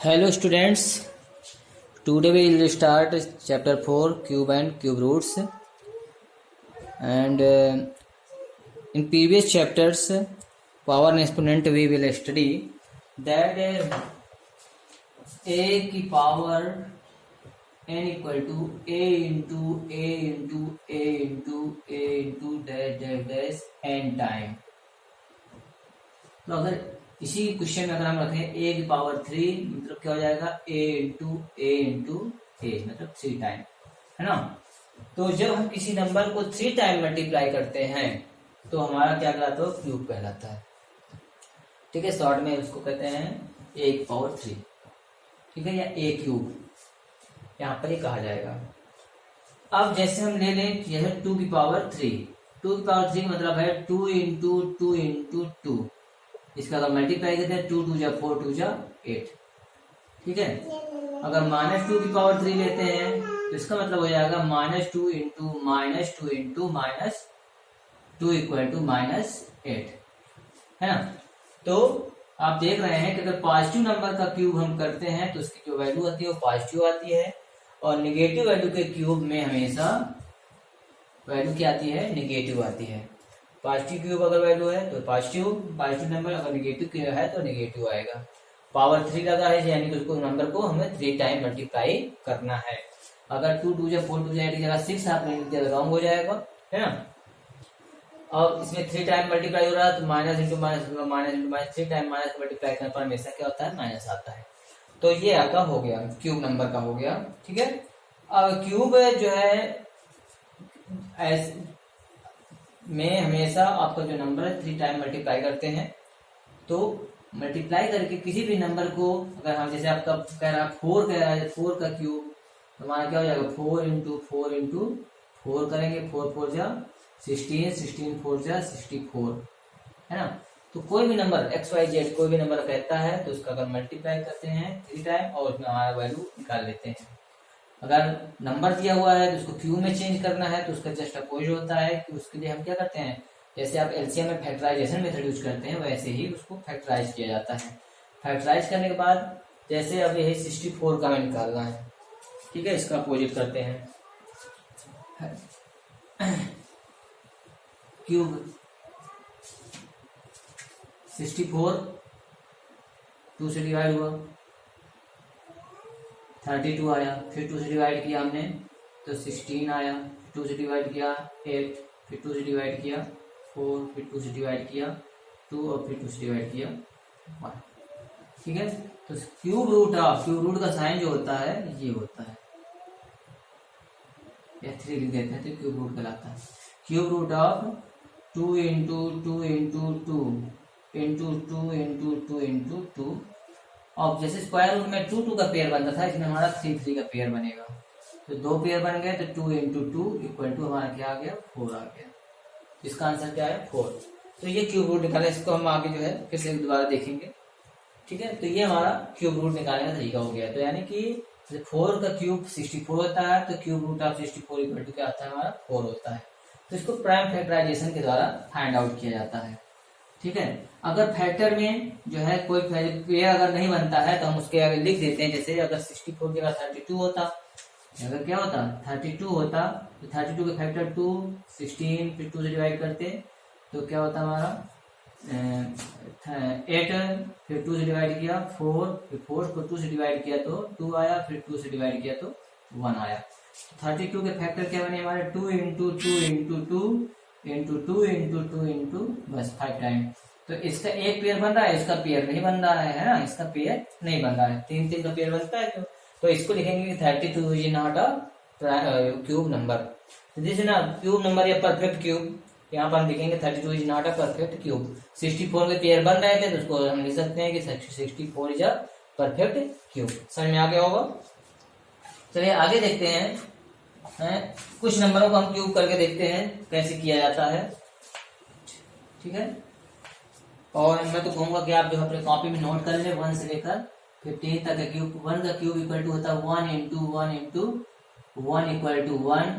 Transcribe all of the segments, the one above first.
Hello students, today we will start chapter 4 cube and cube roots, and in previous chapters power and exponent we will study that a की power n equal to a into a into a into a into dash dash dash n time. तो अगर इसी question में अगर हम रखें a की power 3 मतलब क्या हो जाएगा a इंटू ए मतलब 3 टाइम, है ना। तो जब हम किसी नंबर को 3 टाइम मल्टीप्लाई करते हैं तो हमारा क्या कहलाता है, क्यूब कहलाता है। ठीक है, शॉर्ट में उसको कहते हैं a की पावर 3, ठीक है, या a क्यूब यहाँ पर ही कहा जाएगा। अब जैसे हम ले लें यह 2 की पावर 3, 2 की पावर 3 मतलब है 2 इंटू 2 इंटू 2। इसका अगर मल्टीप्लाई करते हैं 2 2 जा 4 2 जा 8, ठीक है। अगर -2 की पावर 3 लेते हैं तो इसका मतलब हो जाएगा -2 इंटू -2 इंटू -2 इक्वल टू -8, है ना। तो आप देख रहे हैं कि अगर पॉजिटिव नंबर का क्यूब हम करते हैं तो उसकी जो वैल्यू आती है वो पॉजिटिव आती है, और निगेटिव वैल्यू के क्यूब में हमेशा वैल्यू क्या आती है, निगेटिव आती है। पॉजिटिव क्यूब अगर वैल्यू है तो पॉजिटिव नंबर, अगर निगेटिव क्यूब है तो निगेटिव आएगा। पावर 3 लगा है यानी कि उसको नंबर को हमें 3 टाइम मल्टीप्लाई करना है। अगर 2 2 जा 4 2 जा 8 की जगह 6 आपने लिख दिया तो रॉन्ग हो जाएगा, है ना। और इसमें 3 टाइम मल्टीप्लाई हो रहा है तो minus into minus 3 time minus multiply करने पर हमेशा क्या होता है, माइनस आता है। तो ये आपका हो गया, क्यूब नंबर का हो गया, ठीक है। अब क्यूब जो है में हमेशा आपका जो नंबर है 3 टाइम मल्टीप्लाई करते हैं। तो मल्टीप्लाई करके किसी भी नंबर को अगर हम जैसे आपका कह रहा है 4 कह रहा है, 4 का क्यूब तो हमारा क्या हो जाएगा 4 इंटू 4 इंटू 4 करेंगे, 4 4 जा 16, 16 4 जा 64, है ना। तो कोई भी नंबर XYZ कोई भी नंबर कहता है तो उसका अगर मल्टीप्लाई करते हैं 3 टाइम और उसमें हमारा वैल्यू निकाल लेते हैं। अगर नंबर दिया हुआ है तो उसको क्यूब में चेंज करना है तो उसका जस्ट अपोजिट होता है कि उसके लिए हम क्या करते हैं, जैसे आप एलसीएम में फैक्टराइजेशन मेथड यूज करते हैं वैसे ही उसको फैक्टराइज किया जाता है। फैक्टराइज करने के बाद जैसे अब यही 64 का हमें निकालना है, ठीक है, इसका अपोजिट करते हैं क्यूब 64 2 से डिवाइड हुआ 32 आया, फिर 2 से डिवाइड किया हमने तो 16 आया, 2 से डिवाइड किया 8, फिर 2 से डिवाइड किया 4, फिर 2 से डिवाइड किया 2 और फिर 2 से डिवाइड किया 1, ठीक है। तो क्यूब रूट का साइन जो होता है ये होता है, या 3 लिख देते हैं तो क्यूब रूट कहलाता है। Cube root of 2 into 2 into 2 into 2 into 2 into 2। अब जैसे स्क्वायर रूट में 2 2 का पेयर बनता था, इसमें हमारा 3 3 का पेयर बनेगा। तो 2 पेयर बन गए तो 2 इंटू 2 इक्वल टू हमारा क्या आ गया, 4 आ गया। इसका आंसर क्या है, 4। तो ये क्यूब रूट निकाले, इसको हम आगे जो है फिर से दोबारा देखेंगे, ठीक है। तो ये हमारा क्यूब रूट निकालने का तरीका हो गया। तो यानी कि 4 का क्यूब 64 होता है तो cube root of 64 equal to क्या आता है, हमारा 4 होता है। तो इसको प्राइम फैक्टराइजेशन के द्वारा फाइंड आउट किया जाता है, ठीक है। अगर फैक्टर में जो है कोई पेयर अगर नहीं बनता है तो हम उसके आगे लिख देते हैं, जैसे अगर 64 की जगह 32 होता, अगर क्या होता 32 होता तो 32 के फैक्टर 2 16, फिर 2 से डिवाइड करते तो क्या होता हमारा 8, फिर 2 से डिवाइड किया 4, फिर 4 को 2 से डिवाइड किया तो 2 आया, फिर 2 से डिवाइड किया तो 1 आया। 32 के फैक्टर क्या बने हमारे 2 into 2 into 2 into 2 into 2 into बस 5 टाइम। तो इसका एक पेयर बन रहा है, इसका पेयर नहीं बन रहा है ना, इसका पेयर नहीं बन रहा है, 3 3 का पेयर बनता है। तो इसको लिखेंगे कि 32 is not a cube number, this is not cube number या परफेक्ट क्यूब। यहाँ पर हम लिखेंगे 32 is not a perfect cube. 64 के पेयर बन रहे थे तो उसको हम लिख सकते हैं कि 64 इज अ परफेक्ट क्यूब। समझ में आ गया होगा। चलिए आगे देखते हैं, कुछ नंबरों को हम क्यूब करके देखते हैं कैसे किया जाता है, ठीक है। और मैं तो कहूंगा कि आप जो अपने कॉपी में नोट कर ले 1 से लेकर 15 तक का क्यूब। 1 का क्यूब इक्वल टू होता है 1 इंटू 1 इंटू 1 इक्वल टू 1।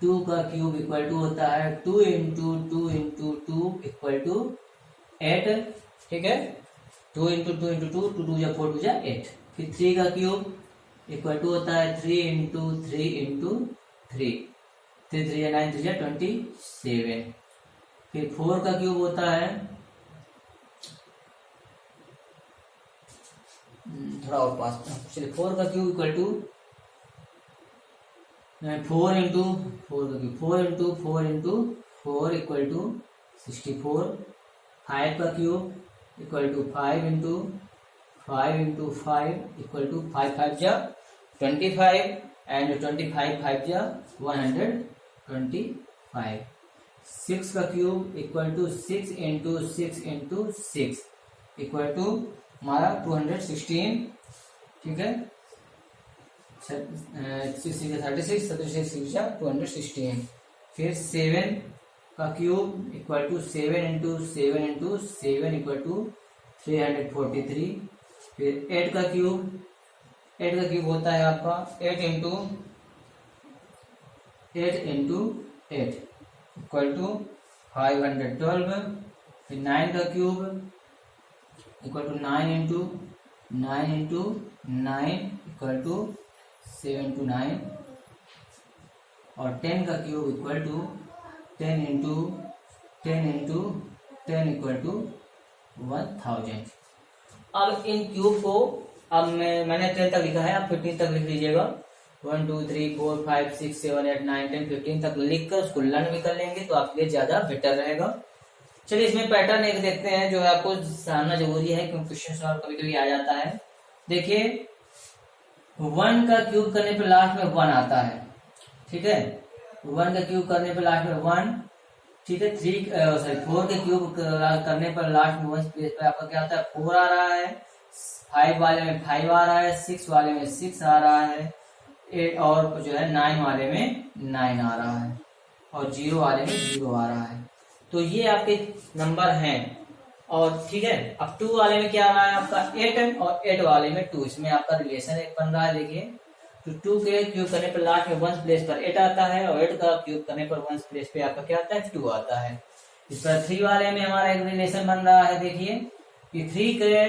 2 का क्यूब इक्वल टू होता है 2 इंटू 2 इंटू 2 इक्वल टू 8, ठीक है। 2 इंटू 2 इंटू 2 2 2 जा 4 2 जा 8, फिर 3 का क्यूब इक्वल टू होता है 3 इंटू 3 इंटू 3, 3 3 9 3 27। फिर 4 का क्यूब होता है, थोड़ा और पास, चलिए 4 का क्यूब इक्वल टू 4 इंटू 4 का cube 4 into 4 into 4 equal to 64। 5 का cube equal to 5 into 5 into 5 equal to 5 5 जा 25 एंड 25 5 जा 125। 6 का cube equal to 6 into 6 into 6 equal to हमारा 216, ठीक है। 36 216। फिर 7 का cube equal to 7 into 7 into 7 equal to 343। फिर 8 का क्यूब होता है आपका 8 इंटू 8 इक्वल टू 512। फिर 9 का cube equal to 9 into 9 equal to 729। और 10 का cube equal to 10 into 10 equal to 1000। अब इन क्यूब को अब मैंने 10 तक लिखा है, आप 15 तक लिख लीजिएगा। 1 2 3 4 5 6 7 8 9 10 15 तक लिख कर उसको लर्न भी कर लेंगे तो आपके लिए ज्यादा बेटर रहेगा। चलिए इसमें पैटर्न एक देखते हैं जो आपको जानना जरूरी है क्योंकि क्वेश्चन सॉल्व कभी कभी आ जाता है। देखिए 1 का क्यूब करने पे लास्ट में 1 आता है, ठीक है। 1 का क्यूब करने पे लास्ट में 1, ठीक है। 4 के क्यूब करने पर लास्ट में 1 प्लेस पे आपका क्या आता है 4 आ रहा है। 5 वाले में 5 आ रहा है, 6 वाले में 6 आ रहा है, 8 और जो है 9 वाले में 9 आ रहा है और 0 वाले में 0 आ रहा है। तो ये आपके नंबर हैं। और ठीक है, अब 2 वाले में क्या आ रहा है आपका 8 और 8 वाले में 2, इसमें आपका रिलेशन एक बन रहा है। देखिए तो 2 के क्यूब करने पर लास्ट में 1 प्लेस पर 8 आता है और 8 का क्यूब करने पर 1 प्लेस पे आपका क्या आता है 2 आता है। इस पर 3 वाले में हमारा एक रिलेशन बन रहा है। देखिए कि 3 के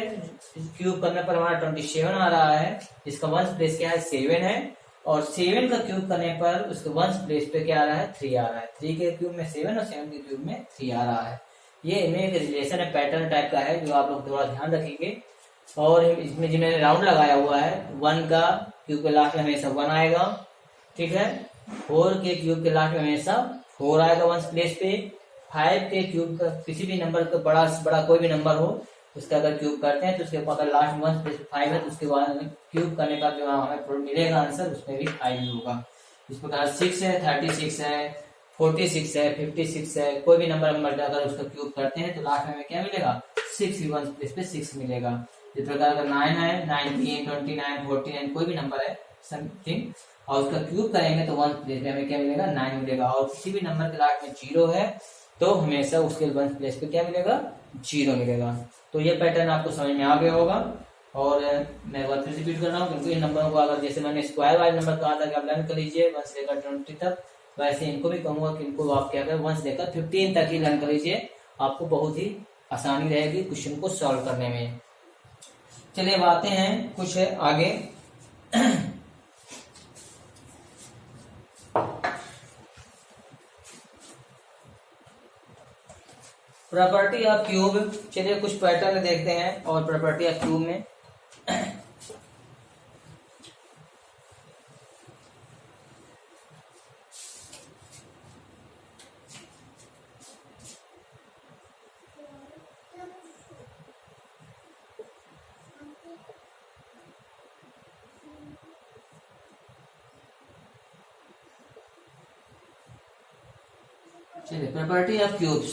क्यूब करने पर हमारा 27 आ रहा है, इसका 1 प्लेस क्या है 7 है और 7 का क्यूब करने पर उसके 1 प्लेस पे क्या आ रहा है 3 आ रहा है। 3 के क्यूब में 7 और 7 के क्यूब में 3 आ रहा है। ये इनमें एक रिलेशन है, पैटर्न टाइप का है जो आप लोग थोड़ा ध्यान रखेंगे। और इसमें जिन्होंने राउंड लगाया हुआ है 1 का क्यूब के लास्ट में हमेशा 1 आएगा, ठीक है। 4 के क्यूब के लास्ट में हमेशा 4 आएगा 1 प्लेस पे। 5 के क्यूब का किसी भी नंबर का बड़ा से बड़ा कोई भी नंबर हो उसका अगर क्यूब करते हैं तो उसके अगर लास्ट में 1 प्लेस 5 है तो उसके बाद क्यूब करने का जो हमें मिलेगा आंसर उसमें भी 5 ही होगा। इस प्रकार 6 है, 36 है, 46 है, 56 है, कोई भी नंबर अगर उसका क्यूब करते हैं तो लास्ट में हमें क्या मिलेगा 6 ही 1 प्लेस पे 6 मिलेगा। इस प्रकार अगर 9 है, 19, 29, 49 कोई भी नंबर है समथिंग और उसका क्यूब करेंगे तो 1 प्लेस पे हमें क्या मिलेगा 9 मिलेगा। और किसी भी नंबर के लास्ट में 0 है तो हमेशा उसके 1 प्लेस पे क्या मिलेगा 0 मिलेगा। तो ये पैटर्न आपको समझ में आ गया होगा। और मैं बात फिर रिपीट कर रहा हूँ क्योंकि इन नंबरों को अगर जैसे मैंने स्क्वायर वाले नंबर कहा था कि आप लर्न कर लीजिए 1 से लेकर 20 तक, वैसे इनको भी कहूंगा कि इनको आप क्या करें 1 से लेकर 15 तक ही लर्न कर लीजिए, आपको बहुत ही आसानी रहेगी क्वेश्चन को सॉल्व करने में। चलिए अब आते हैं कुछ आगे। प्रॉपर्टी ऑफ क्यूब, चलिए कुछ पैटर्न देखते हैं और प्रॉपर्टी ऑफ क्यूब में चलिए प्रॉपर्टी ऑफ क्यूब्स।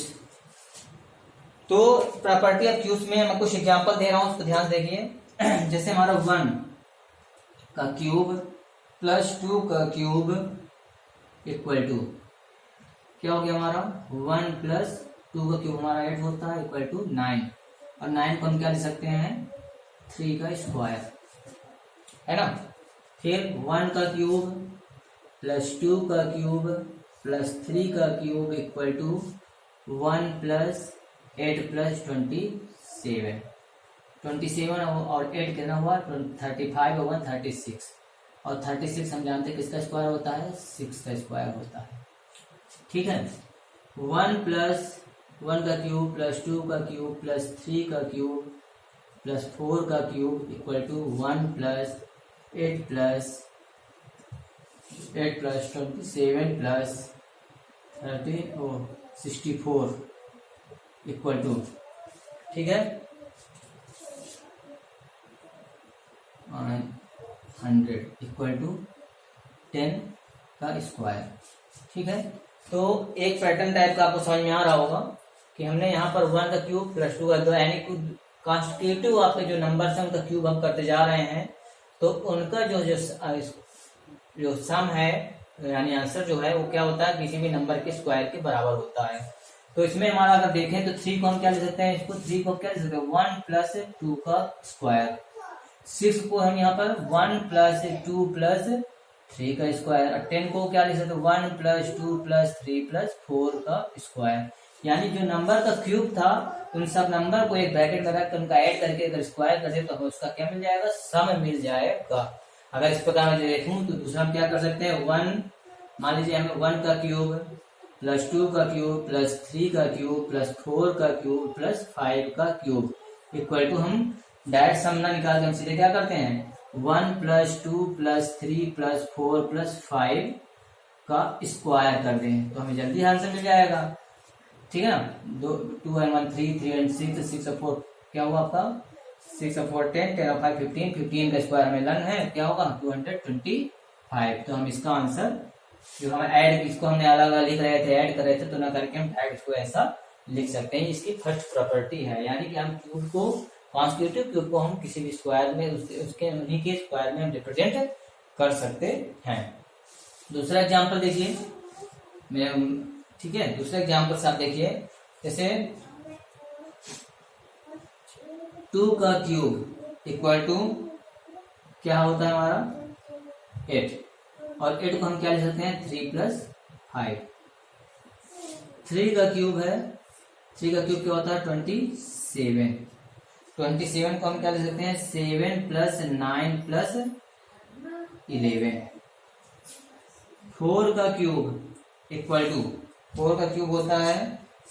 तो प्रॉपर्टी ऑफ क्यूब्स में मैं कुछ एग्जांपल दे रहा हूं उसको ध्यान से देखिए। जैसे हमारा 1 का क्यूब प्लस 2 का क्यूब इक्वल टू क्या हो गया हमारा 1 प्लस 2 का क्यूब हमारा 8 होता है इक्वल टू 9 और 9 को हम क्या लिख सकते हैं 3 का स्क्वायर, है ना। फिर 1 का क्यूब प्लस 2 का क्यूब प्लस 3 का cube equal to 1 plus 8 plus 27। 27 और 8 कितना हुआ 35 और 1 36, और 36 हम जानते हैं किसका स्क्वायर होता है 6 का स्क्वायर होता है। ठीक है, 1 प्लस 1 का क्यूब प्लस 2 का क्यूब प्लस 3 का क्यूब प्लस 4 का cube equal to 1 plus 8 plus 27 plus 30 और 64 इक्वल टू, ठीक है, 100 इक्वल टू 10 का स्क्वायर। ठीक है, तो एक पैटर्न टाइप का आपको समझ में आ रहा होगा कि हमने यहाँ पर 1 का क्यूब प्लस 2 का क्यूब यानी कॉन्स्टिट्यूटिव आपके जो नंबर्स हैं उनका क्यूब हम करते जा रहे हैं, तो उनका जो सम है यानी आंसर जो है वो क्या होता है किसी भी नंबर के स्क्वायर के बराबर होता है। तो इसमें हमारा अगर देखें तो 3 को हम क्या ले सकते हैं, इसको 3 को क्या ले सकते हैं 1 प्लस 2 का स्क्वायर, 6 को हम यहाँ पर 1 प्लस 2 प्लस 3 का स्क्वायर, और 10 को क्या ले सकते हैं 1 प्लस 2 प्लस 3 प्लस 4 का स्क्वायर। यानी जो नंबर का क्यूब था उन सब नंबर को एक ब्रैकेट में रख कर उनका ऐड करके अगर स्क्वायर कर दे तो उसका क्या मिल जाएगा, सम मिल जाएगा। अगर इस प्रकार में देखूं तो दूसरा हम क्या कर सकते हैं 1, मान लीजिए हमें 1 का क्यूब प्लस 2 का क्यूब प्लस 3 का क्यूब प्लस 4 का क्यूब प्लस 5 का क्यूब इक्वल टू, हम डायरेक्ट सम ना निकाल के हम सीधे क्या करते हैं 1 प्लस 2 प्लस 3 प्लस 4 प्लस 5 का स्क्वायर कर दें तो हमें जल्दी आंसर मिल जाएगा। ठीक है ना, 2 and 1 3, 3 and 6, 6 और 4 क्या हुआ आपका 6 और 4 10, 10 और 5 15, 15 का स्क्वायर हमें लन है क्या होगा 225। तो हम इसका आंसर जो हमें ऐड, इसको हमने अलग अलग लिख रहे थे ऐड कर रहे थे तो ना करके हम डायरेक्ट इसको ऐसा लिख सकते हैं। इसकी फर्स्ट प्रॉपर्टी है, यानी कि हम क्यूब को कॉन्स्टिट्यूटिव क्यूब को हम किसी भी स्क्वायर में उसके उन्हीं के स्क्वायर में हम रिप्रेजेंट कर सकते हैं। दूसरा एग्जांपल देखिए मैं, ठीक है, दूसरे एग्जांपल से आप देखिए जैसे 2 का क्यूब इक्वल टू क्या होता है हमारा 8, और 8 को हम क्या ले सकते हैं 3 प्लस 5। 3 का क्यूब है, 3 का क्यूब क्या होता है 27, 27 को हम क्या ले सकते हैं 7 प्लस 9 प्लस 11। 4 का क्यूब इक्वल टू 4 का क्यूब होता है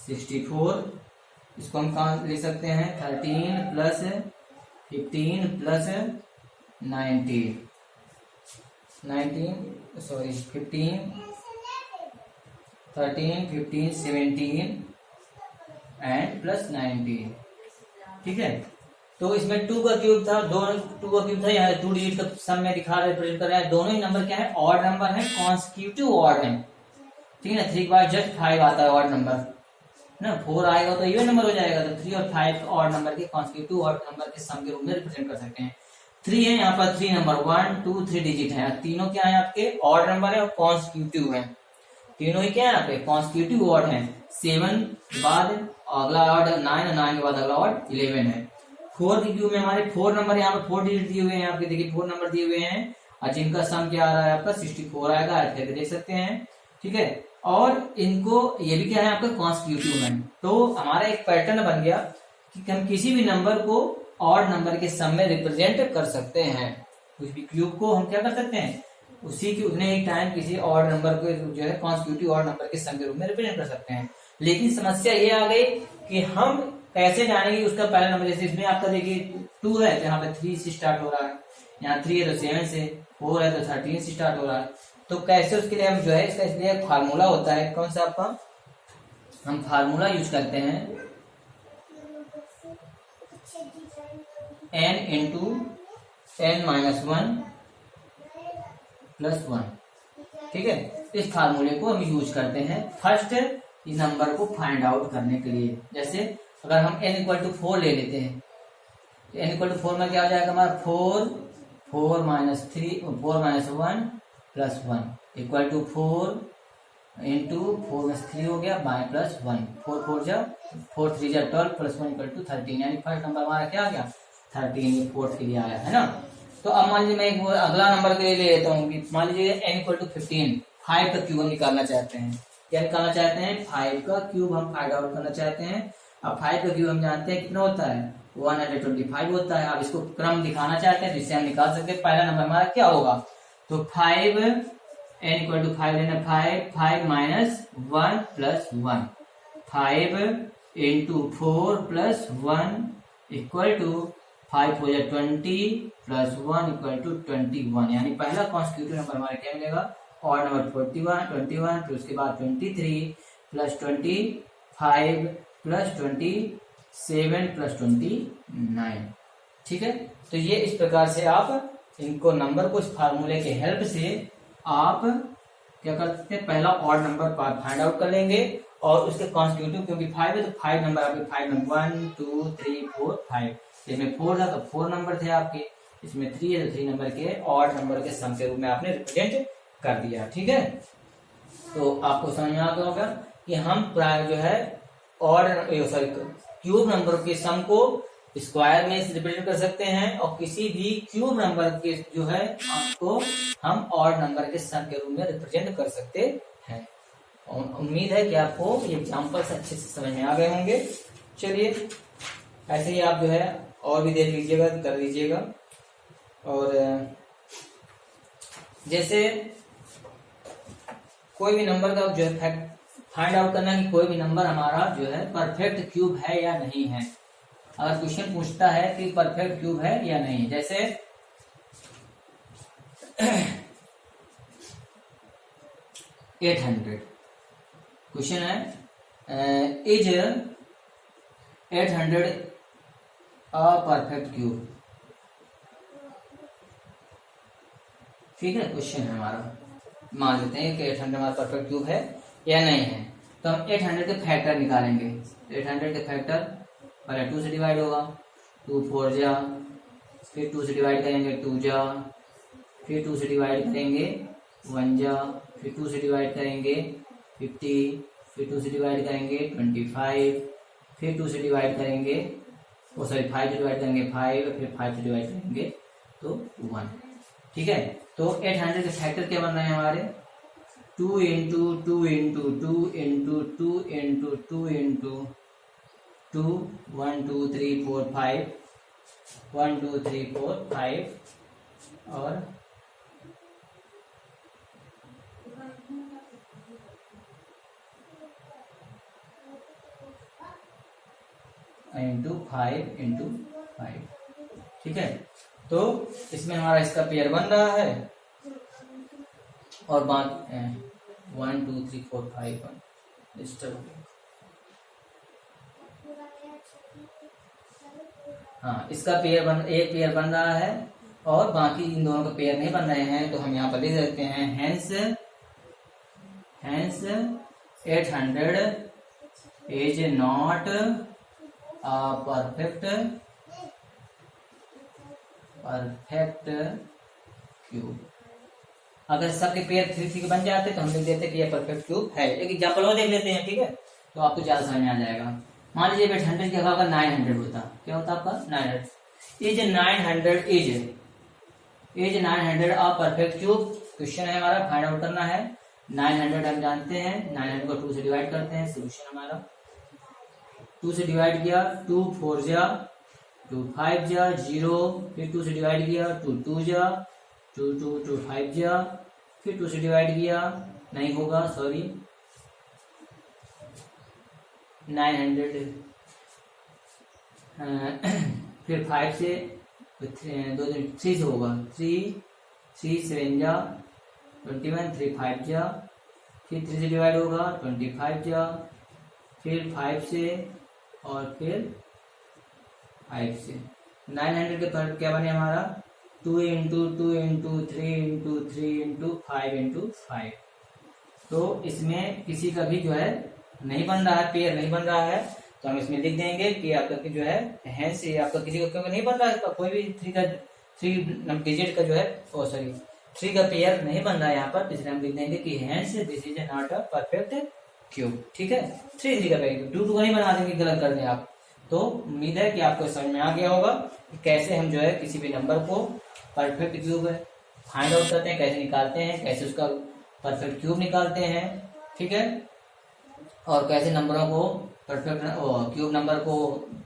64, इसको हम कहाँ ले सकते हैं 13 plus 15 plus 19 sorry 15 13 15 17 and plus 19। ठीक है, तो इसमें 2 का क्यूब था, 2 का क्यूब था, यहाँ 2 डिजिट का सम में दिखा रहा है रिप्रेजेंट कर रहा है, दोनों ही नंबर क्या है ऑड नंबर है, कॉन्स्टिट्यूटिव ऑड है। ठीक है ना, 3 के बाद जस्ट 5 आता है ऑड नंबर ना, 4 आएगा तो इवन नंबर हो जाएगा, तो 3 और 5 ऑड नंबर के कॉन्स्टिट्यूटिव ऑड नंबर के सम के रूप में रिप्रेजेंट कर सकते हैं। 3 है यहाँ पर 3 नंबर 1 2 3 डिजिट है, तीनों क्या है आपके ऑड नंबर है और कॉन्स्टिट्यूटिव है, तीनों ही क्या है यहाँ पे कॉन्स्टिट्यूटिव ऑड है। 7 के बाद अगला ऑड 9 और 9 के बाद अगला ऑड 11 है। 4 के क्यूब में हमारे 4 नंबर यहाँ पे 4 डिजिट दिए हुए हैं, आपके देखिए 4 नंबर दिए हुए हैं और जिनका सम क्या आ रहा है आपका 64 आएगा, ऐड करके देख सकते हैं। ठीक है, और इनको ये भी क्या है आपका कॉन्स्टिट्यूटिव है। तो हमारा एक पैटर्न बन गया कि हम किसी भी नंबर को ऑड नंबर के सम में रिप्रेजेंट कर सकते हैं, कुछ भी क्यूब को हम क्या कर सकते हैं उसी के उतने ही टाइम किसी ऑड नंबर को जो है कॉन्स्टिट्यूटिव ऑड नंबर के सम के रूप में रिप्रेजेंट कर सकते हैं। लेकिन समस्या ये आ गई कि हम कैसे जानेंगे उसका पहला नंबर, जैसे इसमें आपका देखिए 2 है तो यहाँ पे 3 से स्टार्ट हो रहा है, यहाँ 3 है तो 7 से, 4 है तो 13 से स्टार्ट हो रहा है, तो कैसे उसके लिए हम जो है इसका इसलिए एक फार्मूला होता है, कौन सा आपका हम फार्मूला यूज करते हैं n इंटू n-1 प्लस 1। ठीक है, इस फार्मूले को हम यूज करते हैं फर्स्ट इस नंबर को फाइंड आउट करने के लिए। जैसे अगर हम n इक्वल टू 4 ले लेते हैं तो n इक्वल टू 4 में क्या हो जाएगा हमारा 4 minus 1 plus 1 equal to 4 into 4 में 3 हो गया बाय प्लस 1, 4 3 जा 12 प्लस 1 इक्वल टू 13, यानी फर्स्ट नंबर हमारा क्या आ गया 13, फोर्थ के लिए आया है ना। तो अब मान लीजिए मैं एक अगला नंबर के लिए ले लेता हूँ, मान लीजिए n इक्वल टू 15, 5 का क्यूब हम निकालना चाहते हैं, क्या निकालना चाहते हैं 5 का क्यूब हम फाइंड आउट करना चाहते हैं। अब 5 का क्यूब हम जानते हैं कितना होता है 125 होता है। आप इसको क्रम दिखाना चाहते हैं जिससे हम निकाल सकते हैं पहला नंबर हमारा क्या होगा। तो 5 n इक्वल टू 5 लेना, 5 minus 1 plus 1, 5 into 4 plus 1 equal to 5 हो जाए 20 प्लस 1 इक्वल टू 21, यानी पहला कॉन्स्टिट्यूटिव नंबर हमारा क्या मिलेगा, और नंबर 21, फिर उसके बाद 23 प्लस 25 प्लस 27 प्लस 29। ठीक है, तो ये इस प्रकार से आप इनको नंबर को इस फार्मूले के हेल्प से आप क्या कर सकते हैं, पहला ऑड नंबर फाइंड आउट कर लेंगे और उसके कॉन्स्टिट्यूटिव क्योंकि 5 है तो 5 नंबर आपके 5 नंबर 1 2 3 4 5, इसमें 4 था तो 4 नंबर थे आपके, इसमें 3 है तो 3 नंबर के ऑड नंबर के सम के रूप में आपने रिप्रेजेंट कर दिया। ठीक है, तो आपको समझ में आ गया होगा कि हम प्राय जो है ऑड सॉरी क्यूब नंबर के सम को स्क्वायर में रिप्रेजेंट कर सकते हैं और किसी भी क्यूब नंबर के जो है आपको हम ऑड नंबर के सम के रूप में रिप्रेजेंट कर सकते हैं। उम्मीद है कि आपको ये एग्जांपल्स अच्छे से समझ में आ गए होंगे। चलिए ऐसे ही आप जो है और भी देख लीजिएगा, कर लीजिएगा। और जैसे कोई भी नंबर का जो है फाइंड आउट करना कि कोई भी नंबर हमारा जो है परफेक्ट क्यूब है या नहीं है। अगर क्वेश्चन पूछता है कि परफेक्ट क्यूब है या नहीं, जैसे 800 क्वेश्चन है, इज 800 अ परफेक्ट क्यूब। ठीक है, क्वेश्चन है हमारा, मान लेते हैं कि 800 हमारा परफेक्ट क्यूब है या नहीं है। तो हम 800 के फैक्टर निकालेंगे। 800 के फैक्टर पहले 2 से डिवाइड होगा, 2 4 जा, फिर 2 से डिवाइड करेंगे 2 जा, फिर 2 से डिवाइड करेंगे 1 जा, फिर 2 से डिवाइड करेंगे 50, फिर 2 से डिवाइड करेंगे 25, फिर 2 से डिवाइड करेंगे 5 से डिवाइड करेंगे 5, फिर 5 से डिवाइड करेंगे तो 1। ठीक है, तो 800 के फैक्टर क्या बन रहे हैं हमारे, 2 into 2 into 2 into 2 into 2 into 2 1 2 3 4 5 1 2 3 4 5 और इंटू 5 इंटू 5। ठीक है, तो इसमें हमारा इसका पेयर बन रहा है और बाकी 1 2 3 4 5 डिस्टर्ब। हाँ, इसका एक पेयर बन रहा है और बाकी इन दोनों का पेयर नहीं बन रहे हैं, तो हम यहाँ पर लिख देते हैं hence 800 is not a perfect cube. अगर सबके पेयर 3 3 के बन जाते तो हम लिख देते कि ये परफेक्ट क्यूब है। एक एग्जाम्पल और देख लेते हैं। ठीक है, तो आपको ज्यादा समझ में आ जाएगा। मान लीजिए 800 की जगह 900 होता, क्या होता आपका 900 is 900 a perfect cube. Question है हमारा, फाइंड आउट करना है। 900 हम जानते हैं, 900 को 2 से डिवाइड करते हैं। सोल्यूशन हमारा 2 से डिवाइड किया 2 4 जा, 2 5 जा 0, फिर 2 से डिवाइड किया 2 2 जा, 2 2 2 5 जा, फिर 2 से डिवाइड किया नहीं होगा, सॉरी 900 फिर 5 से 3 से होगा 3 7 जा 21, 3 5 जा, फिर 3 से डिवाइड होगा 25 जा, फिर 5 से और फिर 5 से। 900 के पर क्या बने हमारा 2 into 2 into 3 into 3 into 5 into 5। तो इसमें किसी का भी जो है नहीं बन रहा है, पेयर नहीं बन रहा है, तो हम इसमें लिख देंगे कि आपका जो है से आपका किसी का क्योंकि नहीं बन रहा है, कोई भी 3 डिजिट का जो है 3 का पेयर नहीं बन रहा है यहाँ पर, इसलिए हम लिख देंगे कि hence this is not a perfect cube. ठीक है, 3 का पेयर 2 2 नहीं बना देंगे, गलत कर दें आप। तो उम्मीद है कि आपको समझ में आ गया होगा कि कैसे हम जो है किसी भी नंबर को परफेक्ट क्यूब फाइंड आउट करते हैं, कैसे निकालते हैं, कैसे उसका परफेक्ट क्यूब निकालते हैं। ठीक है, और कैसे नंबरों को परफेक्ट क्यूब नंबर को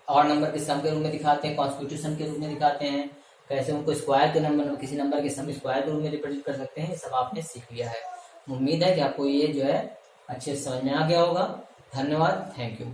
और नंबर के सम के रूप में दिखाते हैं, कॉन्स्टिट्यूटिव सम के रूप में दिखाते हैं, कैसे उनको स्क्वायर के नंबर किसी नंबर के सम स्क्वायर के रूप में रिप्रेजेंट कर सकते हैं, सब आपने सीख लिया है। उम्मीद है कि आपको ये जो है अच्छे से समझ में आ गया होगा। धन्यवाद, थैंक यू।